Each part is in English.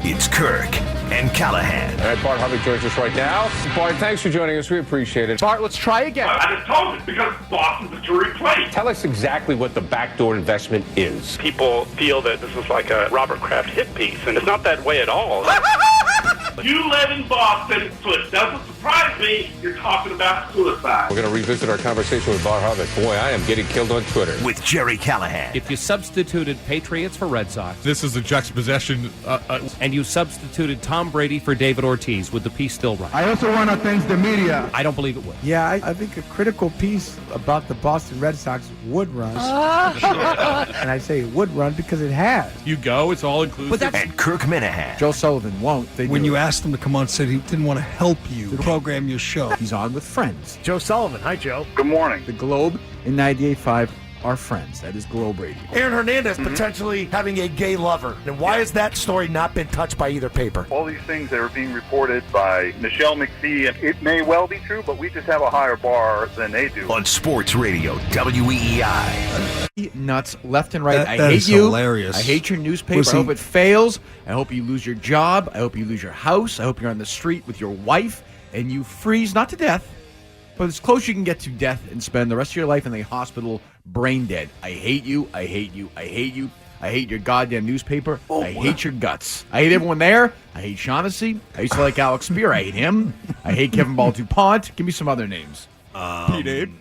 It's Kirk and Callahan. All right, Bart Harvick joins us right now. Bart, thanks for joining us. We appreciate it. Bart, let's try again. I just told you, because Boston's a jury place. Tell us exactly what the backdoor investment is. People feel that this is like a Robert Kraft hit piece, and it's not that way at all. You live in Boston, so it doesn't surprise me you're talking about suicide. We're going to revisit our conversation with Bart Harvick. Boy, I am getting killed on Twitter. With Gerry Callahan. If you substituted Patriots for Red Sox, this is a juxtaposition. and you substituted Tom Brady for David Ortiz, would the piece still run? I also want to thank the media. I don't believe it would. Yeah, I think a critical piece about the Boston Red Sox would run. And I say it would run because it has. You go, it's all inclusive. And Kirk Minahan. Joe Sullivan won't. When you asked him to come on, said he didn't want to help you program your show. He's on with friends. Joe Sullivan. Hi, Joe. Good morning. The Globe and 98.5 are friends. That is Globe Radio. Aaron Hernandez potentially having a gay lover. And why has that story not been touched by either paper? All these things that are being reported by Michelle McPhee, and it may well be true, but we just have a higher bar than they do. On Sports Radio, WEEI. Nuts left and right. I That hate is you. hilarious. I hate your newspaper. Was I he- hope it fails. I hope you lose your job. I hope you lose your house. I hope you're on the street with your wife and you freeze, not to death, but as close you can get to death and spend the rest of your life in the hospital brain dead. I hate you. I hate you. I hate you. I hate your goddamn newspaper. I hate your guts. I hate everyone there. I hate Shaughnessy. I used to like Alex Spear. I hate him. I hate Kevin Ball DuPont. Give me some other names. Pete Abe.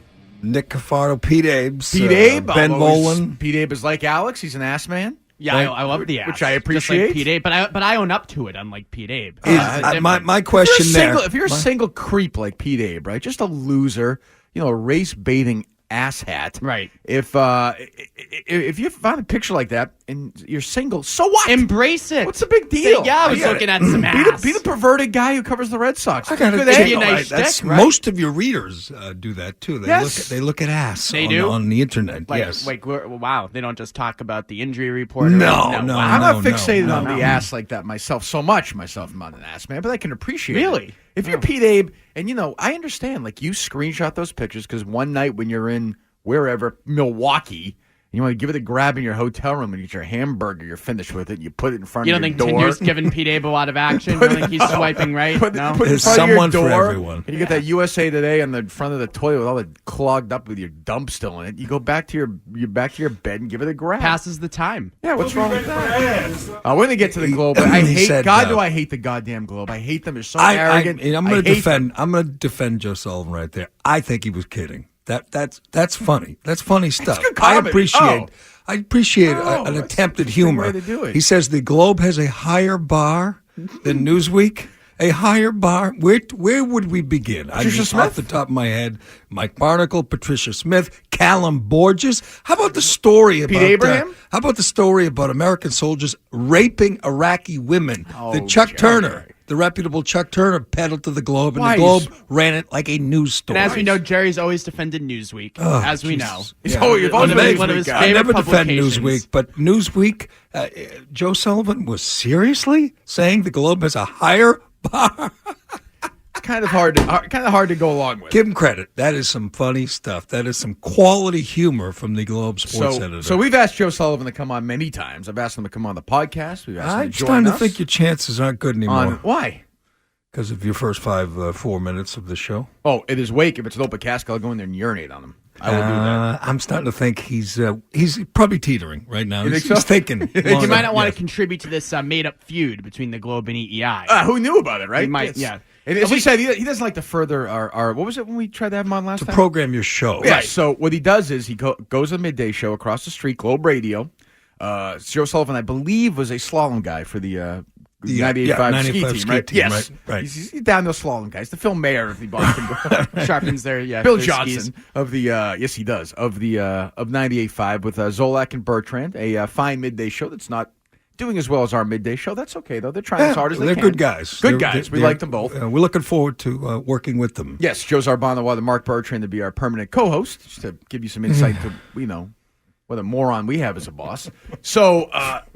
Nick Cafardo, Pete Abes, Pete Abe. Ben Bolin. Pete Abe is like Alex. He's an ass man. Yeah, I love the ass. Which I Just appreciate. like Pete Abe, but I own up to it, unlike Pete Abe. My question there. If you're a single creep like Pete Abe, right? Just a loser, a race-baiting asshat. Right. If you find a picture like that and you're single, so what? Embrace it. What's the big deal? Yeah, I was looking at some ass. Be the perverted guy who covers the Red Sox. I gotta Good check. egg. nice That's stick, right? most of your readers do that too. They Yes. look at ass. They on, do? on the internet. yes. Wow, they don't just talk about the injury report. No. I'm not fixated on the ass like that myself. I'm not an ass man, but I can appreciate it. Really? If you're Pete Abe, and I understand, like you screenshot those pictures because one night when you're in wherever, Milwaukee, and you want to give it a grab in your hotel room and get your hamburger, you're finished with it, you put it in front You of don't your think door. Tinder's giving Pete Abe a lot of action? You don't think he's swiping right? Put No? it in There's front of someone your for door, everyone. and you get that USA Today on the front of the toilet with all it clogged up with your dump still in it. You go back to your bed and give it a grab. Passes the time. Yeah, what's wrong with that? We're going to get to the Globe. But I hate. Do I hate the goddamn Globe? I hate them. They're so arrogant. I'm going to defend Joe Sullivan right there. I think he was kidding. That's funny. That's funny stuff. good comedy. I appreciate an that's attempt at a interesting humor. way to do it. He says the Globe has a higher bar than Newsweek. A higher bar. Where would we begin? Patricia Smith? Off the top of my head, Mike Barnacle, Patricia Smith, Callum Borges. How about the story about Abraham? How about the story about American soldiers raping Iraqi women? that Chuck Joe, Turner, the reputable Chuck Turner, peddled to the Globe, and Why the Globe is- ran it like a news story. And as we know, Jerry's always defended Newsweek. as we know. You've always One of been a his- one of his Newsweek guy. I never favorite defend publications. Newsweek, but Newsweek, Joe Sullivan was seriously saying the Globe has a higher bar. It's kind of hard to go along with. Give him credit. That is some funny stuff. That is some quality humor from the Globe sports editor. So we've asked Joe Sullivan to come on many times. I've asked him to come on the podcast. We've asked him I'm to join starting us. to think your chances aren't good anymore Why? because of your first 4 minutes of the show. Oh, it is wake. If it's an open casket, I'll go in there and urinate on him. I will do that. I'm starting to think he's probably teetering right now. You think He's so? thinking. You might not want to contribute to this made-up feud between the Globe and EEI. Who knew about it, right? He might, yeah. And as we said, he doesn't like to further our what was it when we tried to have him on last to time? program your show. Yeah, so what he does is he goes to the midday show across the street, Globe Radio. Joe Sullivan, I believe, was a slalom guy for the 98.5 ski team, right? Yes. Right. He's down those slalom guys. The Phil Mayer of the Boston. Sharpens their, Bill their Johnson skis. of the yes, he does of the of 98.5 with Zolak and Bertrand, a fine midday show that's not doing as well as our midday show. That's okay though. They're trying as hard as they They're can. good guys. Good guys. We like them both. We're looking forward to working with them. Yes, Joe Zarbano, the Mark Bertrand to be our permanent co-host, just to give you some insight to What a moron we have as a boss. So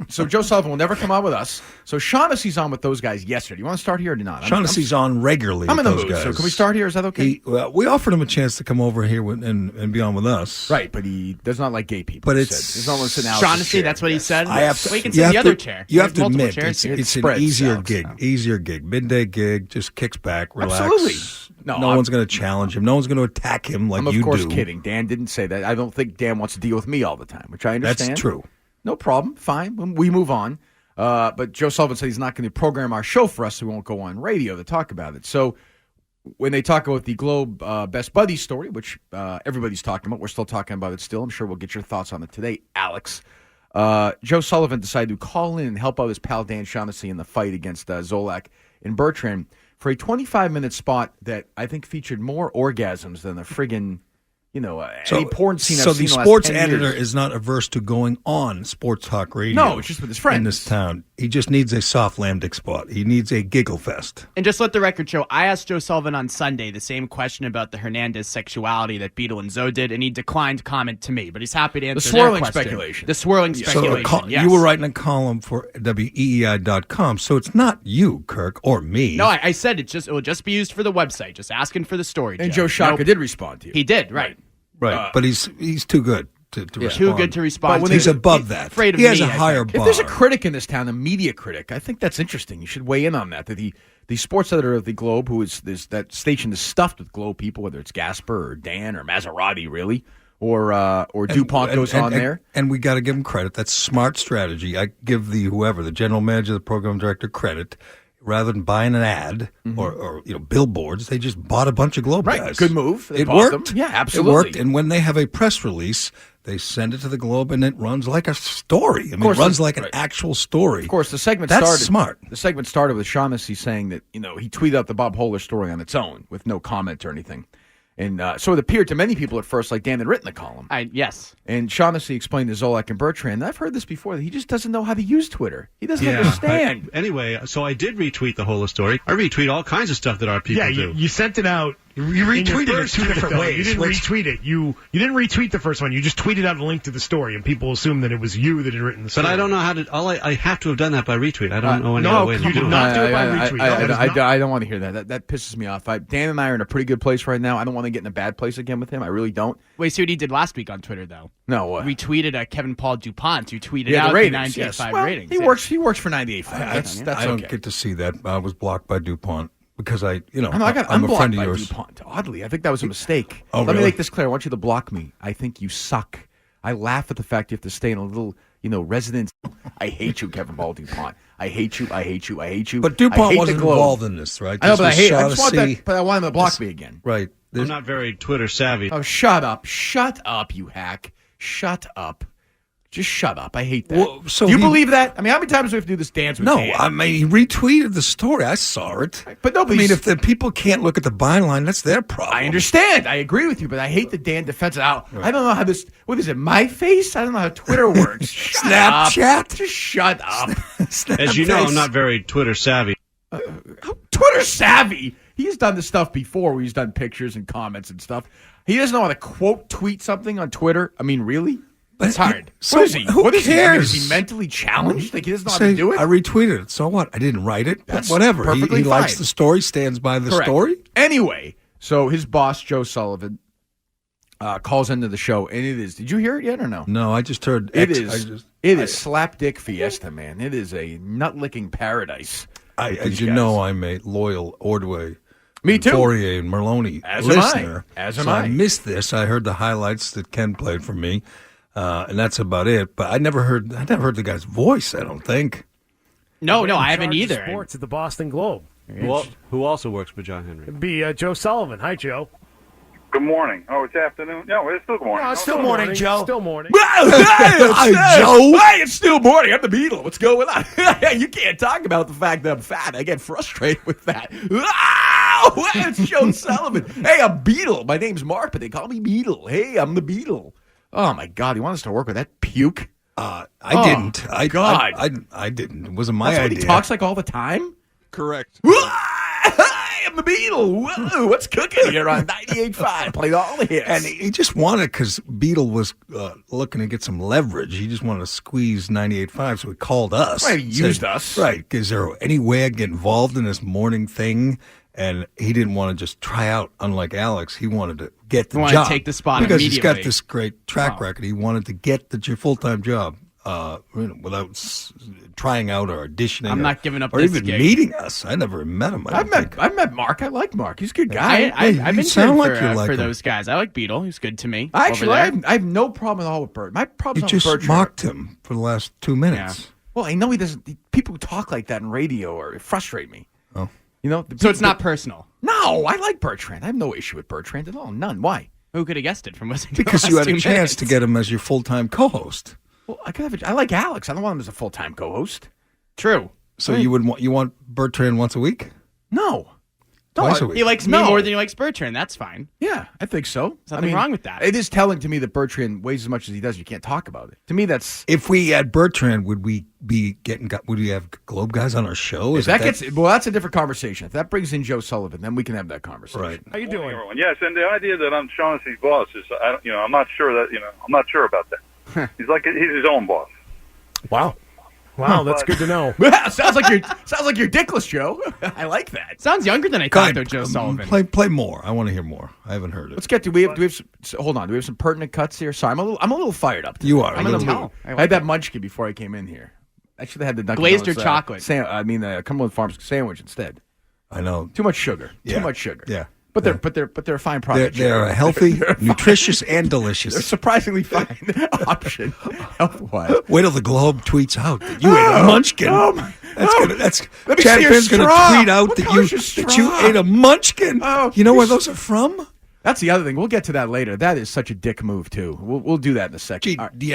Joe Sullivan will never come on with us. So Shaughnessy's on with those guys yesterday. You want to start here or not? Shaughnessy's on regularly. I'm in with the those mood. guys. So can we start here? Is that okay? We offered him a chance to come over here and be on with us. Right, but he does not like gay people. But it's almost an Shaughnessy, that's what he said. We can sit in the other chair. You have to multiple admit, chairs. it's an easier gig. Midday gig, just kicks back, relax. Absolutely. No one's going to challenge him. No one's going to attack him like I'm of you course do. kidding. Dan didn't say that. I don't think Dan wants to deal with me all the time, which I understand. That's true. No problem. Fine. We move on. But Joe Sullivan said he's not going to program our show for us, so we won't go on radio to talk about it. So when they talk about the Globe Best Buddies story, which everybody's talking about, we're still talking about it still. I'm sure we'll get your thoughts on it today, Alex. Joe Sullivan decided to call in and help out his pal Dan Shaughnessy in the fight against Zolak and Bertrand for a 25-minute spot that I think featured more orgasms than the friggin', any porn scene I've seen the the sports last 10 editor years. is not averse to going on sports talk radio. No, it's just with his friends. In this town. He just needs a soft lamb dick spot. He needs a giggle fest. And just let the record show, I asked Joe Sullivan on Sunday the same question about the Hernandez sexuality that Beetle and Zoe did, and he declined to comment to me, but he's happy to answer their question. Speculation. The swirling speculation, yes. You were writing a column for WEEI.com, so it's not you, Kirk, or me. No, I said it will just be used for the website, just asking for the story, And Joe Shaka did respond to you. He did, right. Right, but he's too good to respond. Too good to respond. He's above that. Afraid of he has me, a higher bar. If there's a critic in this town, a media critic, I think that's interesting. You should weigh in on that. That the sports editor of the Globe, who is that station is stuffed with Globe people, whether it's Gasper or Dan or Maserati, really, or DuPont goes on there. And we got to give him credit. That's smart strategy. I give the general manager, the program director, credit. Rather than buying an ad or billboards, they just bought a bunch of Globe guys. Good move. It worked. Them. Yeah, absolutely. It worked. And when they have a press release, they send it to the Globe, and it runs like a story. I mean, it runs like an actual story. Of course, the segment That's started. Smart. The segment started with Shaughnessy saying that he tweeted out the Bob Hohler story on its own with no comment or anything. And so it appeared to many people at first like Dan had written the column. Yes. And Shaughnessy explained to Zolak and Bertrand, and I've heard this before, that he just doesn't know how to use Twitter. He doesn't understand. Anyway, so I did retweet the whole story. I retweet all kinds of stuff that our people do. You sent it out. You retweeted it two different ways. You didn't retweet it. You didn't retweet the first one. You just tweeted out a link to the story, and people assume that it was you that had written the story. But I don't know how to. I have to have done that by retweet. I don't know any other way to do it. You did not do it by retweet. I don't want to hear that. That pisses me off. Dan and I are in a pretty good place right now. I don't want to get in a bad place again with him. I really don't. Wait, see what he did last week on Twitter, though. No, what? Retweeted Kevin Paul DuPont, who tweeted out the 98.5 ratings. He works for 98.5. That's I don't get to see that. I was blocked by DuPont. Because I'm a friend of yours. DuPont. Oddly, I think that was a mistake. Oh, Let me really? make this clear. I want you to block me. I think you suck. I laugh at the fact you have to stay in a little, residence. I hate you, Kevin Paul DuPont. I hate you. I hate you. I hate you. But DuPont wasn't involved in this, right? I know, but I hate. I just want him to block me again. Right. I'm not very Twitter savvy. Oh, shut up! Shut up, you hack! Shut up! Just shut up. I hate that. Well, so do you believe that? I mean, how many times do we have to do this dance with Dan? I mean, he retweeted the story. I saw it. But nobody. I mean, if the people can't look at the byline, that's their problem. I understand. I agree with you, but I hate the Dan defense. I don't know how this. What is it? My face? I don't know how Twitter works. Snapchat? Just shut up. As you know, I'm not very Twitter savvy. Twitter savvy? He's done this stuff before where he's done pictures and comments and stuff. He doesn't know how to quote tweet something on Twitter. I mean, really? It's hard. So what is he? Who What is cares? He? Is he mentally challenged? Like he doesn't know how to do it? I retweeted it. So what? I didn't write it. That's Whatever. perfectly He likes fine. the story, stands by the Correct. story. Anyway, so his boss, Joe Sullivan, calls into the show, and it is. Did you hear it yet or no? No, I just heard. It is slap dick fiesta, man. It is a nut licking paradise. As you know, I'm a loyal Ordway. Me too. Fourier and Merloni listener. As am so I. I missed this. I heard the highlights that Ken played for me, and that's about it. But I never heard the guy's voice. I don't think. No, I haven't either. Sports at the Boston Globe. Who also works for John Henry? It'd be Joe Sullivan. Hi, Joe. Good morning. Oh, it's afternoon? No, it's still morning. No, it's still morning, Joe. Still morning. Joe. Hey, it's still morning. I'm the Beetle. What's going on? You can't talk about the fact that I'm fat. I get frustrated with that. It's Joe Sullivan. Hey, I'm Beetle. My name's Mark, but they call me Beetle. Hey, I'm the Beetle. Oh, my God. You want us to work with that puke? I didn't. I didn't. It wasn't my That's idea. what he talks like all the time? Correct. Hey, am the Beetle. Whoa, what's cooking here on 98.5? Played all the hits. And he just wanted, because Beetle was looking to get some leverage. He just wanted to squeeze 98.5, so he called us. Right, he used us. Right. Is there any way I can get involved in this morning thing? And he didn't want to just try out, unlike Alex. He wanted to get the job. He wanted to take the spot because immediately. He's got this great track record. He wanted to get the full-time job without trying out or auditioning. I'm not giving up or this even gig. meeting us. I never met him. I've met Mark. I like Mark. He's a good guy. I've been sound like for, you like for him. those guys. I like Beetle. He's good to me. Actually, over there. I have no problem at all with Bert. My problem You is just Bertrand. mocked him for the last 2 minutes. Well, I know he doesn't. People who talk like that in radio or frustrate me. Oh. You know, So it's not personal. No, I like Bertrand. I have no issue with Bertrand at all. None. Why? Who could have guessed it from listening to Because the you last had a 2 chance minutes? to get him as your full-time co-host. Well, I like Alex. I don't want him as a full-time co-host. True. So you want Bertrand once a week? No. Twice a week. He likes me more than he likes Bertrand. That's fine. Yeah, I think so. There's nothing wrong with that. It is telling to me that Bertrand weighs as much as he does. You can't talk about it. To me, that's. If we had Bertrand, would we have Globe guys on our show? If that gets well, that's a different conversation. If that brings in Joe Sullivan, then we can have that conversation. Right. How you doing, everyone? Yes, and the idea that I'm Shaughnessy's boss is, I'm not sure about that. He's his own boss. Wow. Wow, that's good to know. sounds like you're dickless, Joe. I like that. Sounds younger than I thought, though, Joe Sullivan. Play more. I want to hear more. I haven't heard it. Let's get to. Hold on. Do we have some pertinent cuts here? Sorry, I'm a little fired up today. You are. I'm in a mood. I had that munchkin before I came in here. I should have had the Dunkin' Glazed or Donuts, chocolate? Cumberland Farms sandwich instead. I know. Too much sugar. Yeah. Too much sugar. Yeah. But they're a fine product. They're healthy, nutritious, and delicious. They're a surprisingly fine option. What? Wait till the Globe tweets out that you ate a munchkin. Oh my! Chad Finn's going to tweet out that you ate a munchkin. Oh, you know where those are from? That's the other thing. We'll get to that later. That is such a dick move too. We'll do that in a second. Gee,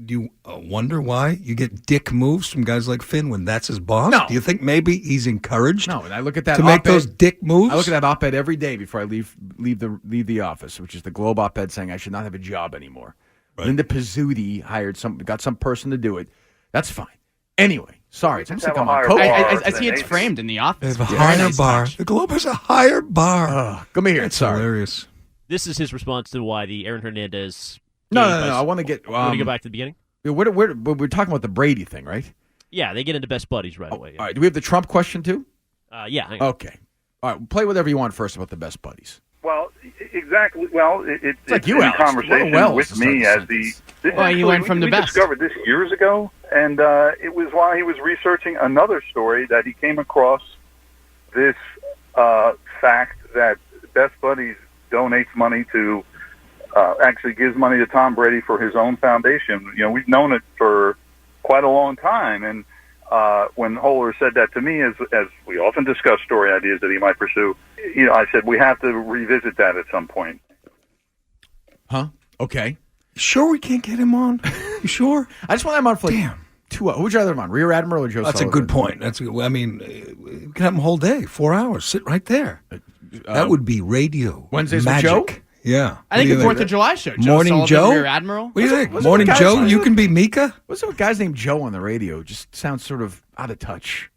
do you wonder why you get dick moves from guys like Finn when that's his boss? No. Do you think maybe he's encouraged? No, and I look at that to make those dick moves. I look at that op-ed every day before I leave the office, which is the Globe op-ed saying I should not have a job anymore. Right. Linda Pizzuti got some person to do it. That's fine. Anyway, sorry, it's almost like I'm on coke. I see it's framed in the office. They have a higher bar. The Globe has a higher bar. Come here. That's sorry. hilarious. This is his response to why the Aaron Hernandez. No. I want to get. Want to go back to the beginning? We're talking about the Brady thing, right? Yeah, they get into best buddies right away. All right. Do we have the Trump question too? Yeah. Hang on. Okay. All right. Play whatever you want first about the best buddies. Well, exactly. Well, it's like you, in Alex. conversation with me as the. Well, you went from the we best. discovered this years ago, and it was while he was researching another story that he came across this fact that Best Buddies donates money to, actually gives money to Tom Brady for his own foundation. You know, we've known it for quite a long time, and when Holler said that to me, as we often discuss story ideas that he might pursue, I said we have to revisit that at some point. Huh? Okay. Sure, we can't get him on. You sure? I just want him on for like 2 hours. Who'd you rather him on? Rear Admiral or Joe That's Sullivan? a good point. I mean, we can have him a whole day, 4 hours. Sit right there. That would be radio. Wednesdays magic. with Joe? Yeah. I think the 4th of July show. Joe Morning Sullivan, Joe? Rear Admiral. What do you think? What's Morning with Joe? guys- You can be Mika? What's up with guys named Joe on the radio? Just sounds sort of out of touch.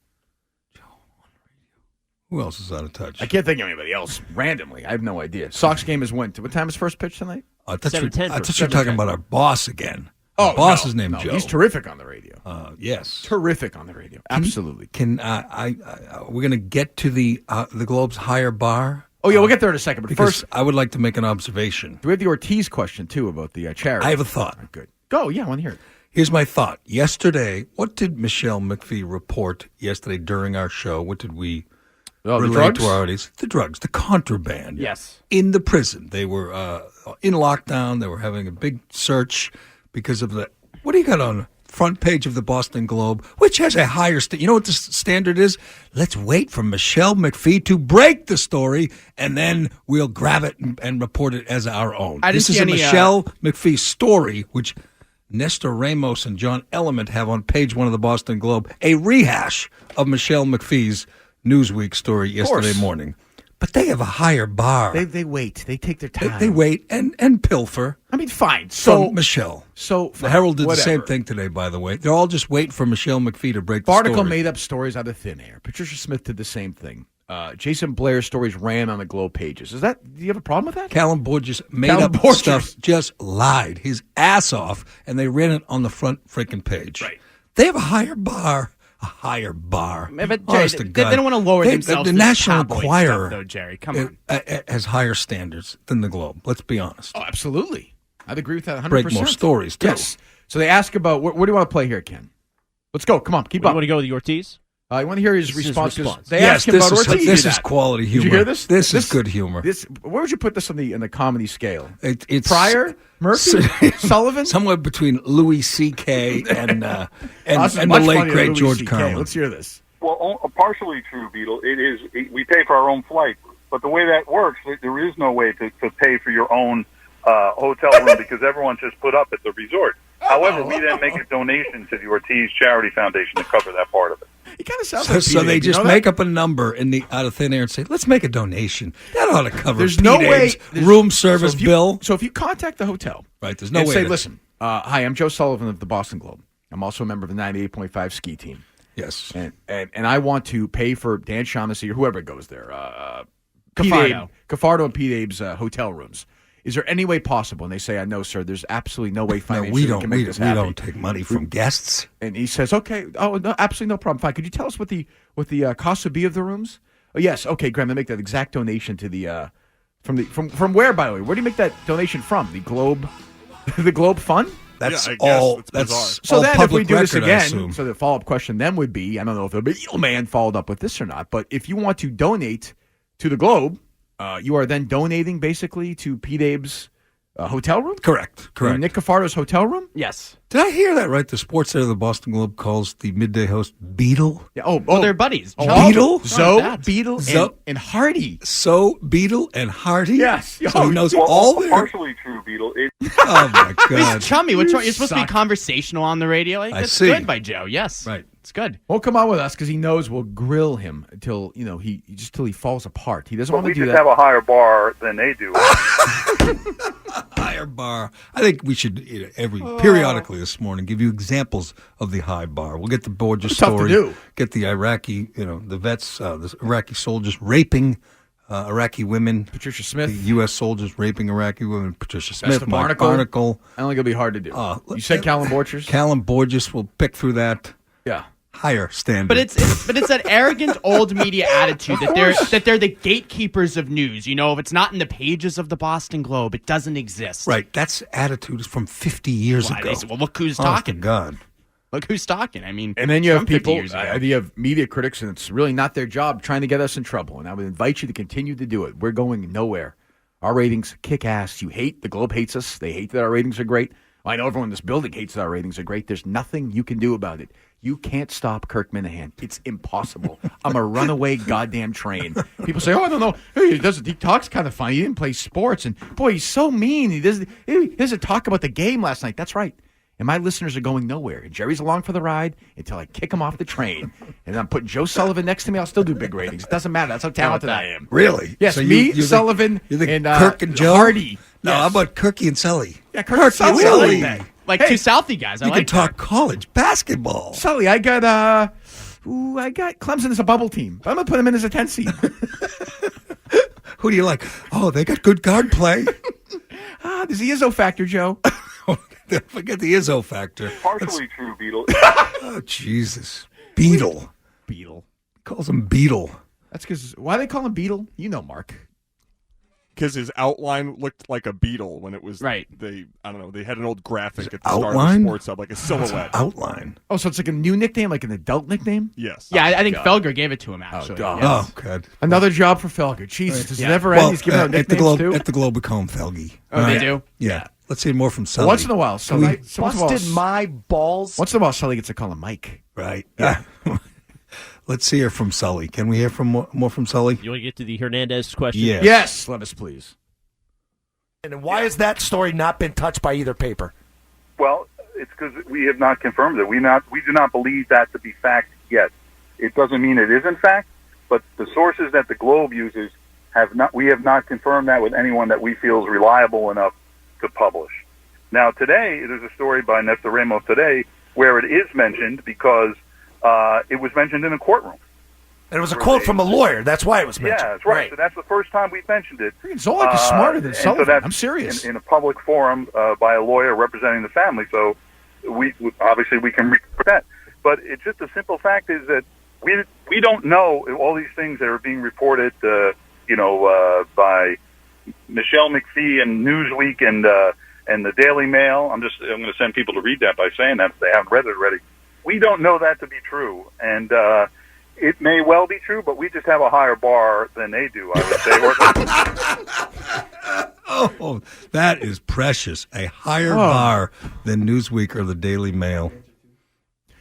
Who else is out of touch? I can't think of anybody else randomly. I have no idea. Sox game is when? What time is first pitch tonight? I thought you 7:10 were talking 7:10. about our boss again. Oh, Our boss no, is named no, Joe. He's terrific on the radio. Yes. Terrific on the radio. Absolutely. We're going to get to the Globe's higher bar? Oh, yeah, we'll get there in a second. But Because first, I would like to make an observation. do we have the Ortiz question, too, about the charity? I have a thought. Good. Go, yeah, I want to hear it. Here's my thought. Yesterday, what did Michelle McPhee report yesterday during our show? What did we the relate drugs? to our audience? The drugs, the contraband. Yes. In the prison. They were in lockdown. They were having a big search because of the... What do you got on front page of the Boston Globe, which has a higher... you know what the standard is? Let's wait for Michelle McPhee to break the story, and then we'll grab it and report it as our own. This is a Michelle McPhee story, which... Nestor Ramos and John Element have on page 1 of the Boston Globe a rehash of Michelle McPhee's Newsweek story yesterday morning. But they have a higher bar. They wait. They take their time. They wait and pilfer. I mean, fine. From Michelle. So the Herald did whatever. the same thing today, by the way. They're all just waiting for Michelle McPhee to break the Barticle story. made up stories out of thin air. Patricia Smith did the same thing. Jason Blair's stories ran on the Globe pages. Do you have a problem with that? Callum Borges made up stuff, just lied his ass off, and they ran it on the front freaking page. Right. They have a higher bar. A higher bar. But Jerry, they don't want to lower themselves. The National Enquirer, stuff, though, Jerry, come on, has higher standards than the Globe. Let's be honest. Oh, absolutely. I'd agree with that 100%. Break more stories, too. Yes. So they ask about, where do you want to play here, Ken? Let's go. Come on, keep up. You want to go with the Ortiz? I want to hear his response. They yes, ask him about Ortiz. This is quality humor. Did you hear this? This is good humor. Where would you put this on the comedy scale? It's Pryor, Murphy, Sullivan, somewhere between Louis C.K. and the late great George Carlin. Let's hear this. Well, partially true, Beetle. We pay for our own flight, but the way that works, there is no way to pay for your own hotel room because everyone's just put up at the resort. However, we then make a donation to the Ortiz Charity Foundation to cover that part of it. He kind of sounds like so they just make up a number out of thin air and say, "Let's make a donation." That ought to cover. There's no way room service bill. So if you contact the hotel, right? There's no way. Say, listen, hi, I'm Joe Sullivan of the Boston Globe. I'm also a member of the 98.5 ski team. Yes, and I want to pay for Dan Shaughnessy or whoever goes there, Cafardo and Pete Abe's hotel rooms. Is there any way possible? And they say, "No, sir. There's absolutely no way financially we can make this happen. We don't take money from guests." And he says, "Okay, no, absolutely no problem. Fine. Could you tell us what the cost would be of the rooms?" Oh, yes. Okay, Graham. They make that exact donation to the from where, by the way? Where do you make that donation from? The Globe, the Globe Fund. That's all. That's so. all Then, if we do this record, again, so the follow-up question then would be: I don't know if the Beetle Man followed up with this or not, but if you want to donate to the Globe, you are then donating basically to Pete Abe's hotel room? Correct. Nick Cafardo's hotel room? Yes. Did I hear that right? The sports editor of the Boston Globe calls the midday host Beetle. Yeah. Oh, they're buddies. Beetle? Beetle, and Hardy. So Beetle and Hardy? Yes. So he knows all their... Partially true, Beetle. Oh, my God. He's chummy. What's wrong? You're supposed to be conversational on the radio. That's good by Joe. Yes. Right. It's good. Won't come on with us because he knows we'll grill him until he falls apart. He doesn't want to do that. We just have a higher bar than they do. Higher bar. I think we should periodically this morning give you examples of the high bar. We'll get the Borges story. Tough to do. Get the Iraqi, the vets, the Iraqi soldiers raping Iraqi women. Patricia Smith. The U.S. soldiers raping Iraqi women. Patricia Smith. Mark Barnacle. I don't think it'll be hard to do. You said Callum Borges? Callum Borges will pick through that. Yeah. Higher standard. But it's that arrogant old media attitude that they're the gatekeepers of news. If it's not in the pages of the Boston Globe, it doesn't exist. Right. That's attitude from 50 years ago. Well, look who's talking. Oh, God. Look who's talking. I mean, and then you have people, you have media critics, and it's really not their job trying to get us in trouble. And I would invite you to continue to do it. We're going nowhere. Our ratings kick ass. The Globe hates us. They hate that our ratings are great. I know everyone in this building hates that our ratings are great. There's nothing you can do about it. You can't stop Kirk Minahan. It's impossible. I'm a runaway goddamn train. People say, I don't know. Hey, he talks kind of funny. He didn't play sports. And, boy, he's so mean. He doesn't talk about the game last night. That's right. And my listeners are going nowhere. And Jerry's along for the ride until I kick him off the train. And I'm putting Joe Sullivan next to me. I'll still do big ratings. It doesn't matter. That's how talented I am. Really? Yes, so Sullivan, and Kirk and Joe? Hardy. No, how about Kirky and Sully? Yeah, Kirk and Sully. Really? I like that. Like two Southie guys. You can talk college basketball. Sully, I got Clemson as a bubble team. I'm going to put him in as a 10 seed. Who do you like? Oh, they got good guard play. There's the Izzo factor, Joe. Forget the Izzo factor. Partially true, Beetle. Oh, Jesus. Beetle. Calls him Beetle. That's because, why they call him Beetle? You know, Mark. Because his outline looked like a beetle when it was right. They had an old graphic at the outline? start of the Sports Hub, like a silhouette. Outline. Oh, so it's like a new nickname, like an adult nickname? Yes. Yeah, I think Felger gave it to him, actually. Oh, God. Another job for Felger. Jesus, does it ever end? He's giving out nicknames, too? At the Globe, we call him Felgy. Oh, they do? Yeah. Let's hear more from Sully. Once in a while, Sully. Busted my balls. Once in a while, Sully gets to call him Mike. Right. Yeah. Let's hear from Sully. Can we hear more from Sully? You want to get to the Hernandez question? Yeah. Yes, let us please. And why has that story not been touched by either paper? Well, it's because we have not confirmed it. We do not believe that to be fact yet. It doesn't mean it isn't fact, but the sources that the Globe uses we have not confirmed that with anyone that we feel is reliable enough to publish. Now, today, there's a story by Nestor Ramos today where it is mentioned because it was mentioned in a courtroom. And it was a quote from a lawyer. That's why it was mentioned. Yeah, that's right. So that's the first time we've mentioned it. Zolak is smarter than and so Sullivan. that's I'm serious. In a public forum by a lawyer representing the family. So we obviously we can report that. But it's just the simple fact is that we don't know all these things that are being reported, by Michelle McPhee and Newsweek and the Daily Mail. I'm going to send people to read that by saying that if they haven't read it already. We don't know that to be true, and it may well be true, but we just have a higher bar than they do, I would say. Oh, that is precious. A higher bar than Newsweek or the Daily Mail.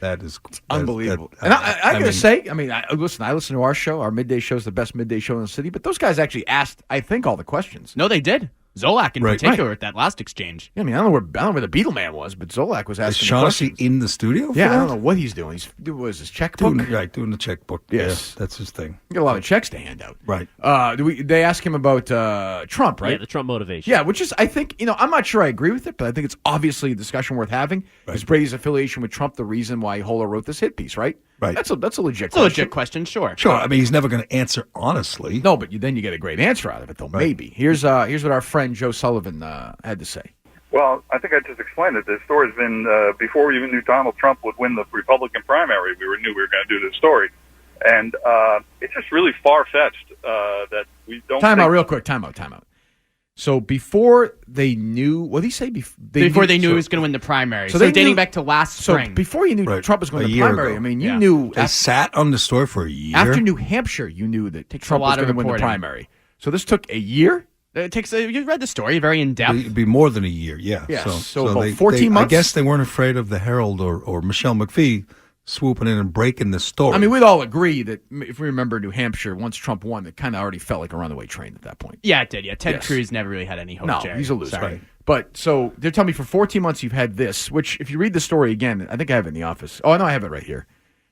That is unbelievable. And I got to say, I listen to our show. Our midday show is the best midday show in the city. But those guys actually asked, I think, all the questions. No, they did. Zolak in particular at that last exchange. Yeah, I don't know where the Beetle Man was, but Zolak was asking. Is Shaughnessy in the studio? Yeah, I don't know what he's doing. What is his checkbook? Doing the checkbook. Yes, yeah, that's his thing. You got a lot of checks to hand out. Right. They ask him about Trump, right? Yeah, the Trump motivation. Yeah, which is, I think, I'm not sure I agree with it, but I think it's obviously a discussion worth having. Right. Is Brady's affiliation with Trump the reason why Holler wrote this hit piece, right? Right. That's a legit It's question. a legit question, sure. Sure. He's never going to answer honestly. No, but then you get a great answer out of it, though. Right. Maybe. Here's what our friend Joe Sullivan had to say. Well, I think I just explained it. This story's been, before we even knew Donald Trump would win the Republican primary, we knew we were going to do this story. And it's just really far-fetched that we don't Time out real quick. Time out. So before they knew, what did he say? Before they knew he was going to win the primary. So dating back to last spring. So before you knew Trump was going to the primary, ago. You knew. They sat on the story for a year. After New Hampshire, you knew that Trump was going to win the primary. So this took a year? It takes. You read the story, very in-depth. It'd be more than a year, yeah. Yes. So about 14 months? I guess they weren't afraid of the Herald or Michelle McPhee swooping in and breaking the story. We'd all agree that if we remember New Hampshire, once Trump won, it kind of already felt like a runaway train at that point. Yeah, it did. Yeah, Ted Cruz never really had any hope. No, Jerry. he's a loser. Sorry. But so they're telling me for 14 months you've had this, which if you read the story again, I think I have it in the office. Oh, I know I have it right here.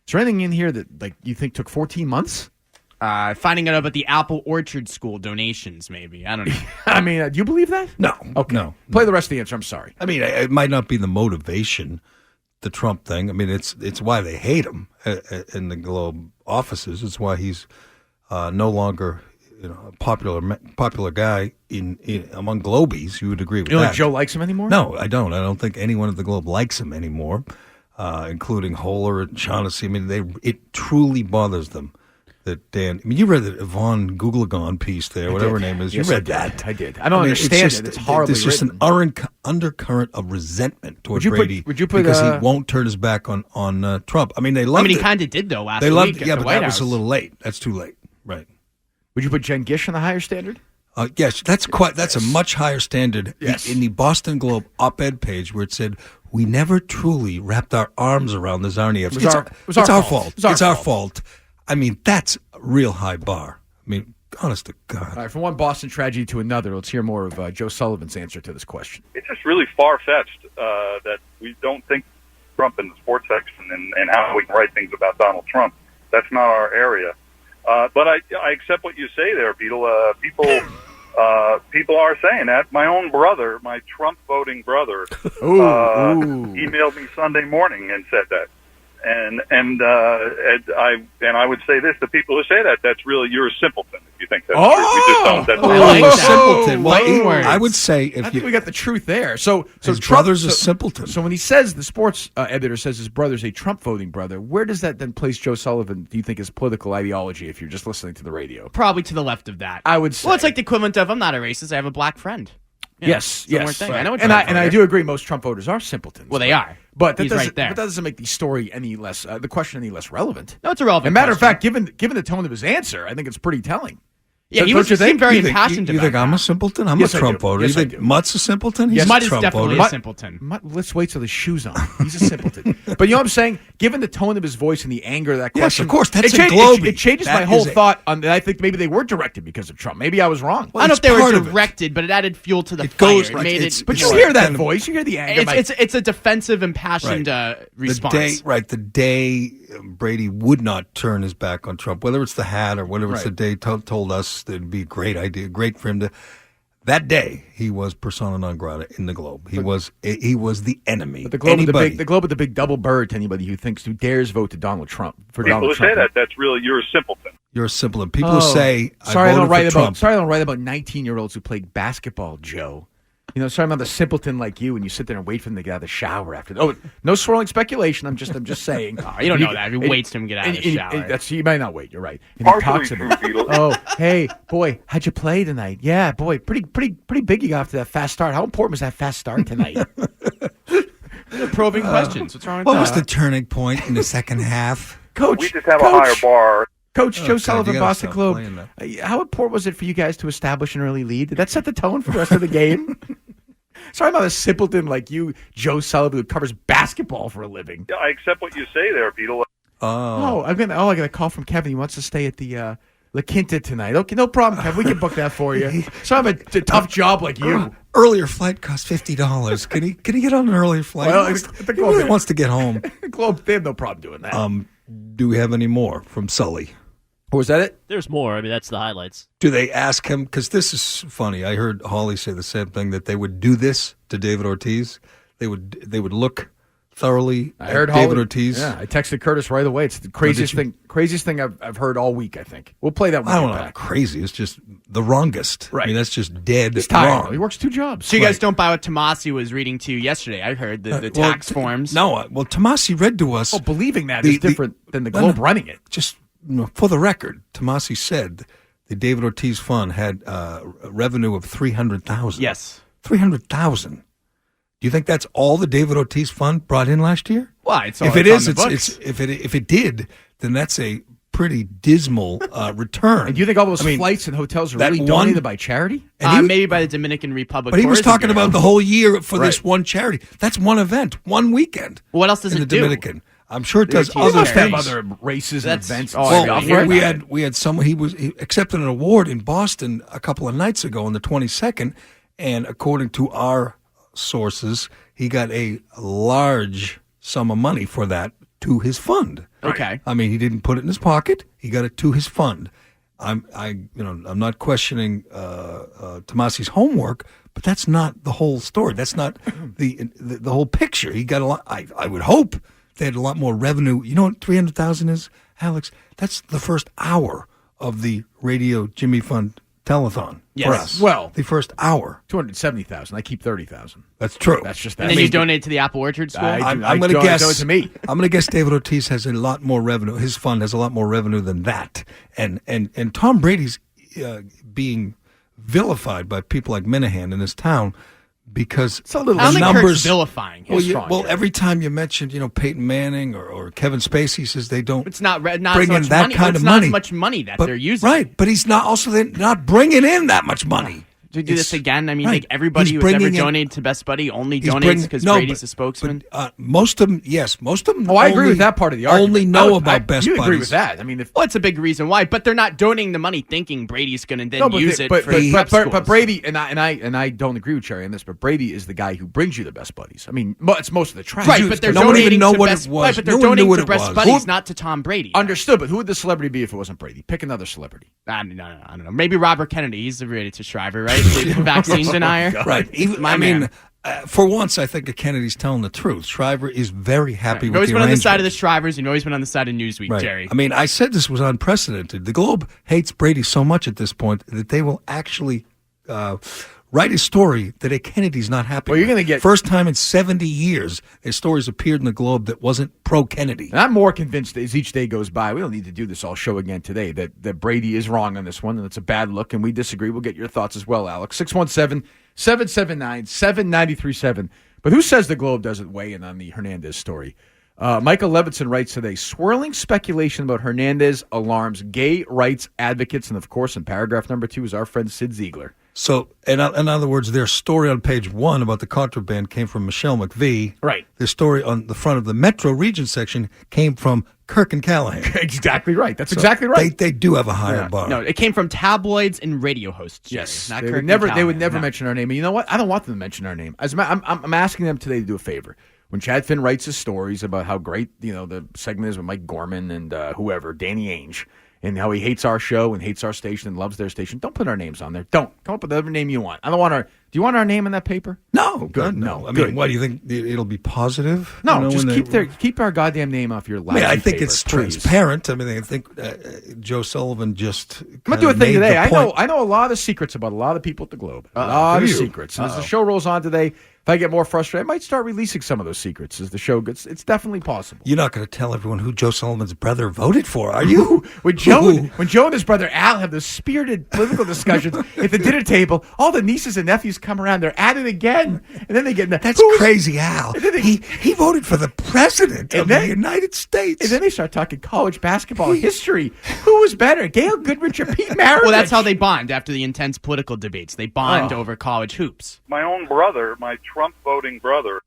Is there anything in here that you think took 14 months? Finding out about the Apple Orchard School donations, maybe. I don't know. Do you believe that? No. Okay. No. Play the rest of the answer. I'm sorry. It might not be the motivation, the Trump thing. It's why they hate him in the Globe offices. It's why he's no longer a popular guy in among Globies. You would agree with that. You don't think Joe likes him anymore? No, I don't. I don't think anyone at the Globe likes him anymore, including Holler and Shaughnessy. It truly bothers them. That Dan, you read the Yvonne Googlegon piece there, whatever her name is. Yes, you read that. I did. I don't understand it. It's horribly There's just written. an undercurrent of resentment toward Brady because he won't turn his back on Trump. They loved it. He kind of did, though, last week. They loved it, at yeah, the but White that House. was a little late. That's too late. Right. Would you put Jen Gish on the higher standard? Yes, that's a much higher standard. Yes. In the Boston Globe op-ed page where it said, "We never truly wrapped our arms around the Tsarnaev." It's our fault. It's our fault. That's a real high bar. Honest to God. All right, from one Boston tragedy to another, let's hear more of Joe Sullivan's answer to this question. It's just really far-fetched that we don't think Trump in the sports section and how we can write things about Donald Trump. That's not our area. But I accept what you say there, Beetle. People are saying that. My own brother, my Trump-voting brother, emailed me Sunday morning and said that. And I would say this to people who say that, that's really, you're a simpleton if you think that's true. You just don't. That's simpleton. Well, I would say I think we got the truth there. So his brother's a simpleton. So when he says, the sports editor says his brother's a Trump voting brother, where does that then place Joe Sullivan, do you think, his political ideology if you're just listening to the radio? Probably to the left of that. I would say. Well, it's like the equivalent of, I'm not a racist, I have a black friend. Yes. Thing. I know and I do agree most Trump voters are simpletons. Well, they are. But that He's doesn't, right there. but that doesn't make the story any less, the question any less relevant. No, it's a relevant As a matter question. of fact, given the tone of his answer, I think it's pretty telling. Yeah, he seemed very impassioned You think I'm a simpleton? I'm a Trump voter. Yes, you think Mutt's a simpleton? He's Mutt a is Trump definitely voter. a simpleton. Mutt, let's wait till the shoe's on. He's a simpleton. But you know what I'm saying? Given the tone of his voice and the anger of that Yes, question, of course, that's it a Globie. It changes That my whole is a- thought on that. I think maybe they were directed because of Trump. Maybe I was wrong. I don't know if they part were of it. directed, but it added fuel to the It fire. goes It like made it's- it. But it's you hear that kind of- voice. You hear the anger. It's a defensive, impassioned response. The day Brady would not turn his back on Trump, whether it's the hat or whatever it's the day told us that it'd be a great idea, great for him to. That day, he was persona non grata in the Globe. He was the enemy. But the Globe, the Globe with the big double bird to anybody who dares vote to Donald Trump for people Donald who Trump. say that, that's really, you're a simpleton You're a simpleton. People say, sorry, I don't write Trump. Sorry, I don't write about 19-year-olds who played basketball, Joe. You know, sorry, I'm not a simpleton like you, and you sit there and wait for them to get out of the shower after. Oh, no swirling speculation. I'm just saying. Oh, you don't know that. He waits for him to get out of the shower. You might not wait. You're right. And he talks about, oh, hey, boy, how'd you play tonight? Yeah, boy, pretty big you got after that fast start. How important was that fast start tonight? Probing questions. What's wrong with What that? was the turning point in the second half? Coach, We just have a higher bar. Coach Joe God, Sullivan, you gotta Boston stop Globe. playing How important was it for you guys to establish an early lead? Did that set the tone for the rest of the game? Sorry, I'm not a simpleton like you, Joe Sullivan, who covers basketball for a living. Yeah, I accept what you say there, Beetle. Oh, I got a call from Kevin. He wants to stay at the La Quinta tonight. Okay, no problem, Kevin. We can book that for you. So I have a tough job like you. Earlier flight costs $50. Can he get on an earlier flight? Well, He really wants to get home. The Globe, they have no problem doing that. Do we have any more from Sully? Or was that it? There's more. I mean, that's the highlights. Do they ask him? Because this is funny. I heard Hawley say the same thing, that they would do this to David Ortiz. They would look thoroughly I heard at David Hawley. Ortiz. Yeah, I texted Curtis right away. It's the craziest thing I've heard all week, I think. We'll play that one. I don't know. Crazy. It's just the wrongest. Right. I mean, that's just dead He's tired. wrong. He works 2 jobs. So you guys don't buy what Tomasi was reading to you yesterday. I heard the tax forms. No, well, Tomasi read to us. Oh, believing that is different than the Globe running it. Just for the record, Tomasi said the David Ortiz Fund had a revenue of $300,000. Yes. $300,000. Do you think that's all the David Ortiz Fund brought in last year? Well, it's all if it it's is, on the books. if it did, then that's a pretty dismal return. And do you think all those flights and hotels are really donated by charity? Maybe by the Dominican Republic. But he was Tourism talking Bureau. about the whole year for this one charity. That's one event, one weekend. What else does in it the do? Dominican? I'm sure it does You other must have things. other races That's- and events. oh, and I stuff. heard we had someone. He accepted an award in Boston a couple of nights ago on the 22nd, and according to our sources, he got a large sum of money for that to his fund. Okay. I mean, he didn't put it in his pocket; he got it to his fund. I'm not questioning Tomasi's homework, but that's not the whole story. That's not the whole picture. He got a lot. I would hope they had a lot more revenue. You know what 300,000 is, Alex? That's the first hour of the Radio Jimmy Fund telethon for Yes. us. Well, the first hour. 270,000. I keep 30,000. That's true. That's just And then you donate to the Apple Orchard School? I'm I going to don't- guess. don't to me. I'm going to guess David Ortiz has a lot more revenue. His fund has a lot more revenue than that. And Tom Brady's being vilified by people like Minahan in his town because It's a little I don't think numbers Kirk's vilifying him. Well, every time you mentioned Peyton Manning or Kevin Spacey, he says they don't. It's not bring so in much that money. kind It's of not money. as much money that But- they're using. Right, but he's not also they're not bringing in that much money. To do this again, I mean, right. like everybody He's who's ever bringing in- donated to Best Buddy only He's donates bringing- because no, Brady's but- a spokesman. But, most of them, yes, most of them. Oh, I agree only- with that part of the argument. Only know about Best you Buddies. agree with that. I mean, if Well, it's a big reason why, but they're not donating the money thinking Brady's going to then use it for prep schools. but Brady and I don't agree with Cherry on this, but Brady is the guy who brings you the Best Buddies. I mean, it's most of the trash. Right, but they're No one donating even know to what Best, it was. Right, but they're No one knew donating what to it Best was. Buddies, not to Tom Brady. Understood, but who would the celebrity be if it wasn't Brady? Pick another celebrity. I don't know. Maybe Robert Kennedy. He's related to Shriver, right? The vaccine denier. Right. Even, My I mean, man. for once, I think Kennedy's telling the truth. Shriver is very happy You've with always the been on the arrangement. side of the Shrivers. You've always been on the side of Newsweek, Right. Jerry. I mean, I said this was unprecedented. The Globe hates Brady so much at this point that they will actually write a story that a Kennedy's not happy Well, you're with. gonna get- First time in 70 years a story's appeared in the Globe that wasn't pro-Kennedy. And I'm more convinced as each day goes by, we don't need to do this all show again today, that Brady is wrong on this one, and it's a bad look, and we disagree. We'll get your thoughts as well, Alex. 617-779-7937. But who says the Globe doesn't weigh in on the Hernandez story? Michael Levinson writes today, swirling speculation about Hernandez alarms gay rights advocates, and of course, in paragraph number 2 is our friend Sid Ziegler. So, in other words, their story on page 1 about the contraband came from Michelle McVie. Right. Their story on the front of the Metro Region section came from Kirk and Callahan. Exactly right. That's So exactly right. They do have a higher bar. No, it came from tabloids and radio hosts. Jerry, Yes, not they Kirk would and never. They Callahan. would never No. mention our name. And you know what? I don't want them to mention our name. I'm asking them today to do a favor. When Chad Finn writes his stories about how great the segment is with Mike Gorman and whoever, Danny Ainge, and how he hates our show and hates our station and loves their station. Don't put our names on there. Don't. Come up with whatever name you want. I don't want our. Do you want our name in that paper? No. Good. No. I Good. mean, what do you think? It'll be positive? No, You know, just when keep our goddamn name off your lousy I think paper, it's please. transparent. I mean, I think Joe Sullivan just. I'm gonna do a thing made today. the I point. know a lot of secrets about a lot of people at the Globe. A lot of secrets. And as the show rolls on today, if I get more frustrated, I might start releasing some of those secrets as the show gets. It's definitely possible. You're not going to tell everyone who Joe Sullivan's brother voted for, are you? When Joe and his brother Al have those spirited political discussions at the dinner table, all the nieces and nephews come around. They're at it again, and then they get That's crazy, Al. He voted for the president of the United States. And then they start talking college basketball history. Who was better, Gail Goodrich or Pete Maravich? Well, that's how they bond after the intense political debates. They bond over college hoops. My own brother, my Trump voting brother.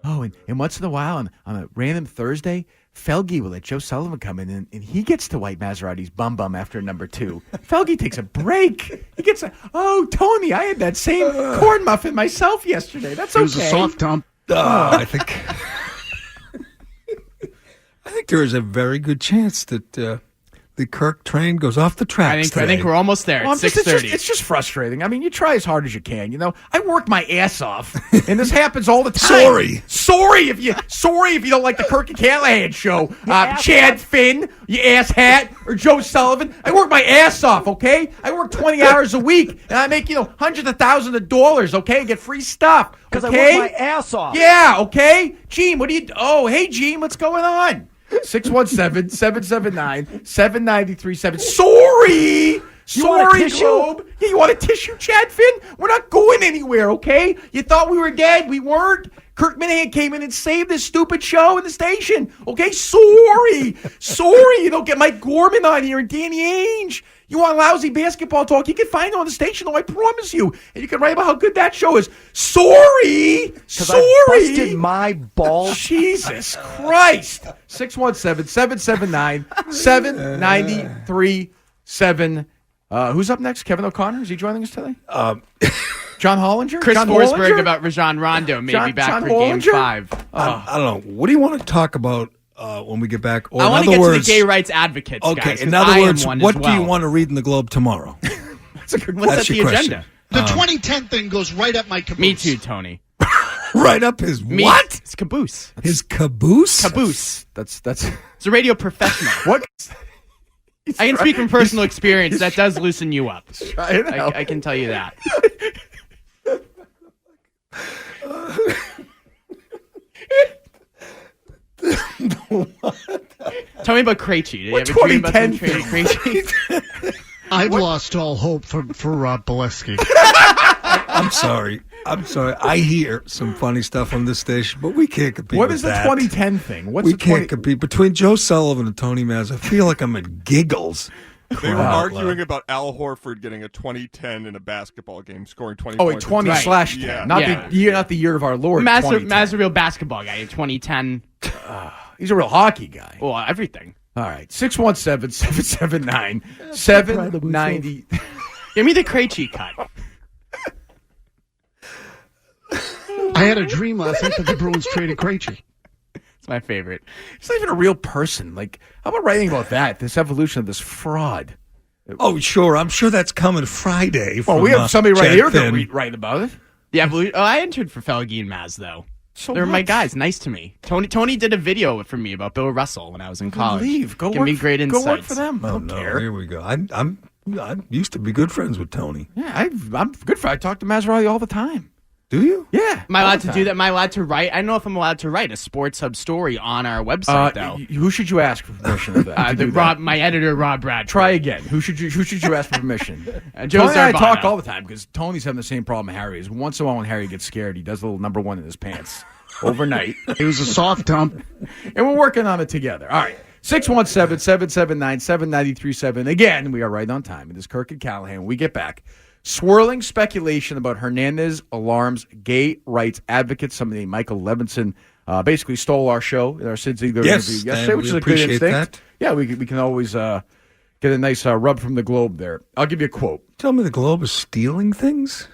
Oh, and once in a while, on a random Thursday, Felge will let Joe Sullivan come in, and he gets to wipe Maserati's bum after number 2. Felge takes a break. He gets Tony, I had that same corn muffin myself yesterday. That's okay. It was a soft dump. I think there is a very good chance that the Kirk train goes off the tracks. I think we're almost there. Well, It's 6:30. It's just frustrating. I mean, you try as hard as you can. You know, I worked my ass off, and this happens all the time. Sorry if you don't like the Kirk and Callahan show, Chad Finn, you ass hat, or Joe Sullivan. I work my ass off. Okay, I work 20 hours a week, and I make hundreds of thousands of dollars. Okay, get free stuff. Because okay? I work my ass off. Yeah. Okay, Gene, what do you? Oh, hey, Gene, what's going on? 617-779-7937. Sorry, Globe. Yeah, you want a tissue, Chad Finn? We're not going anywhere, okay? You thought we were dead. We weren't. Kirk Minahan came in and saved this stupid show in the station. Okay, sorry. You don't get Mike Gorman on here and Danny Ainge. You want lousy basketball talk? You can find it on the station, though, I promise you. And you can write about how good that show is. Sorry. I busted my balls. Jesus Christ. 617-779-7937. Who's up next? Kevin O'Connor? Is he joining us today? John Hollinger? Chris John Forsberg Hollinger? about Rajon Rondo, maybe back John for Game Hollinger? 5. I don't know. What do you want to talk about when we get back? Or I want to in get other to words, the gay rights advocates, Okay, guys. in 'cause other I am words, one what as do you well. want to read in the Globe tomorrow? What's at That's the your question. agenda? The 2010 thing goes right up my caboose. Me too, Tony. Right up his what? It's caboose. His caboose? Caboose. That's It's a radio professional. what? I can speak from personal experience. That does loosen you up. Try it out. I can tell you that. Tell me about Krejci. Do you have a dream about them trading Krejci? I've lost all hope for Bolesky. I'm sorry. I hear some funny stuff on this station, but we can't compete What with is the that. 2010 thing? What's We the can't compete. Between Joe Sullivan and Tony Maz, I feel like I'm at giggles. They were Wow. arguing about Al Horford getting a 2010 in a basketball game, scoring 20 Oh, a points. 20/10. Yeah. Not the year of our Lord. Maz's a real basketball guy in 2010. He's a real hockey guy. Well, everything. All right. 617-779-790. Give me the Krejci cut. I had a dream last night that the Bruins traded Krejci. It's my favorite. He's not even a real person. Like, how about writing about that? This evolution of this fraud. Oh, sure. I'm sure that's coming Friday. Well, from, we have somebody right Chad here Finn. to write about it. The evolution. Oh, I entered for Felge and Maz, though. So They're my what? guys. Nice to me. Tony did a video for me about Bill Russell when I was in college. Leave. Go Give work. me great insights. Go work for them. I Oh, don't no. care. Here we go. I used to be good friends with Tony. Yeah, I'm good for. I talk to Maserati all the time. Do you? Yeah. Am I all allowed the to do time. that? Am I allowed to write? I don't know if I'm allowed to write a Sports Hub story on our website, though. Who should you ask for permission of that? to do that? My editor, Rob Bradford. Try again. Who should you ask for permission? Joe Tony and I Zarbano. talk all the time because Tony's having the same problem Harry is. Once in a while when Harry gets scared, he does a little number one in his pants overnight. It was a soft dump. And we're working on it together. All right. 617-779-7937. Again, we are right on time. It is Kirk and Callahan. When we get back, swirling speculation about Hernandez alarms gay rights advocates. Somebody named Michael Levinson basically stole our show in our Sid Ziegler interview yesterday, which is a good instinct. That. Yeah, we can always get a nice rub from the Globe there. I'll give you a quote. Tell me the Globe is stealing things?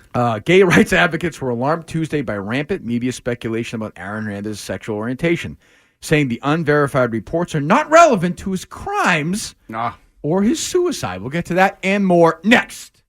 Gay rights advocates were alarmed Tuesday by rampant media speculation about Aaron Hernandez's sexual orientation, saying the unverified reports are not relevant to his crimes. or his suicide. We'll get to that and more next.